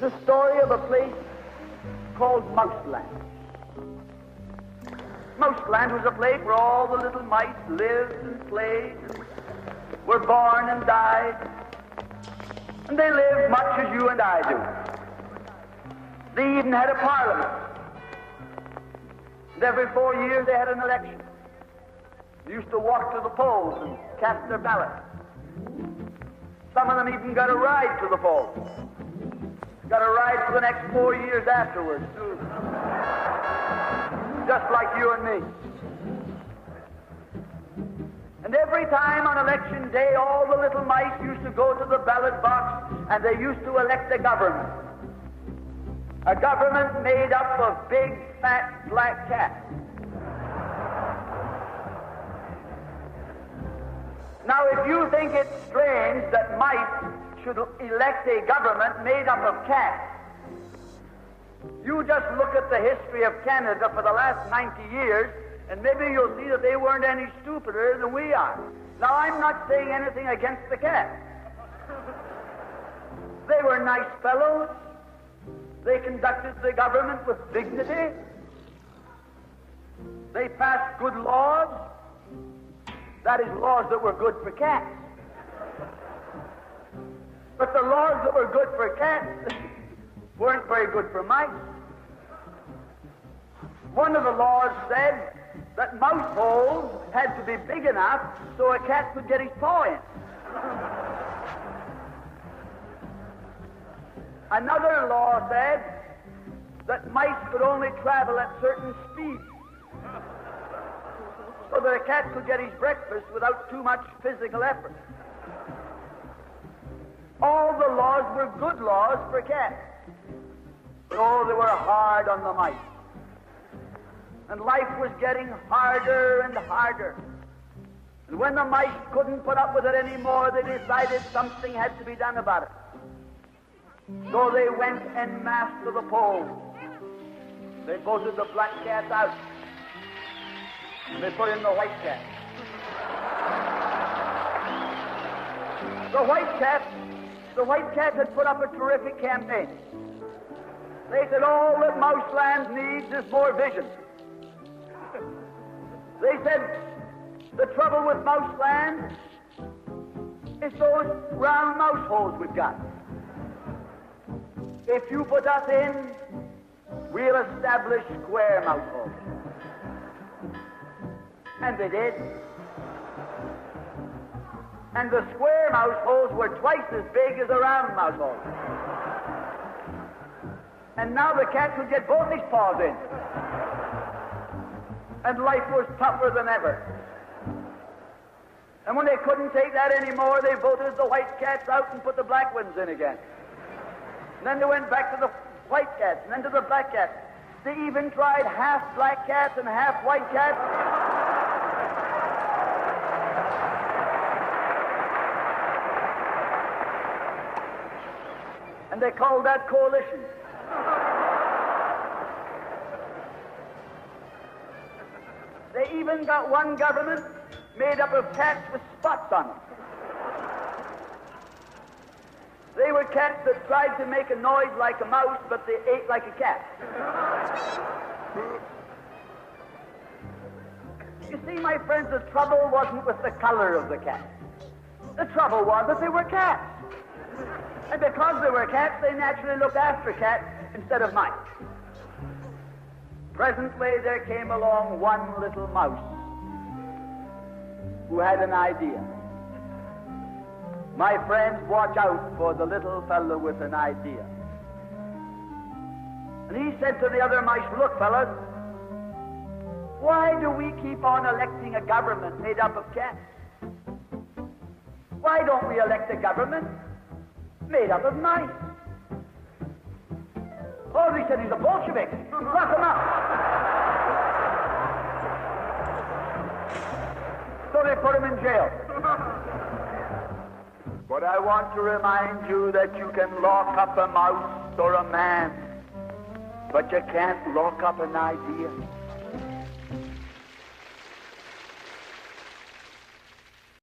It's a story of a place called Mouseland. Mouseland was a place where all the little mice lived and played, and were born and died, and they lived much as you and I do. They even had a parliament. And every 4 years they had an election. They used to walk to the polls and cast their ballot. Some of them even got a ride to the polls. Got a ride for the next 4 years afterwards, too. Just like you and me. And every time on election day, all the little mice used to go to the ballot box and they used to elect a government. A government made up of big, fat, black cats. Now, if you think it's strange that mice should elect a government made up of cats, you just look at the history of Canada for the last 90 years, and maybe you'll see that they weren't any stupider than we are. Now, I'm not saying anything against the cats. They were nice fellows. They conducted the government with dignity. They passed good laws. That is, laws that were good for cats. But the laws that were good for cats weren't very good for mice. One of the laws said that mouse holes had to be big enough so a cat could get his paw in. Another law said that mice could only travel at certain speeds so that a cat could get his breakfast without too much physical effort. All the laws were good laws for cats. But oh, they were hard on the mice. And life was getting harder and harder. And when the mice couldn't put up with it anymore, they decided something had to be done about it. So they went en masse to the polls. They voted the black cats out. They put in the white cat. The white cat had put up a terrific campaign. They said all that Mouseland needs is more vision. They said the trouble with Mouseland is those round mouse holes we've got. If you put us in, we'll establish square mouse holes. And they did. And the square mouse holes were twice as big as the round mouse holes. And now the cat could get both his paws in. And life was tougher than ever. And when they couldn't take that anymore, they voted the white cats out and put the black ones in again. And then they went back to the white cats, and then to the black cats. They even tried half black cats and half white cats. And they called that coalition. They even got one government made up of cats with spots on them. They were cats that tried to make a noise like a mouse, but they ate like a cat. You see, my friends, the trouble wasn't with the color of the cat. The trouble was that they were cats. And because they were cats, they naturally looked after cats instead of mice. Presently, there came along one little mouse who had an idea. My friends, watch out for the little fellow with an idea. And he said to the other mice, look, fellas, why do we keep on electing a government made up of cats? Why don't we elect a government made up of mice? Oh, they said he's a Bolshevik. Lock him up. So they put him in jail. But I want to remind you that you can lock up a mouse or a man, but you can't lock up an idea.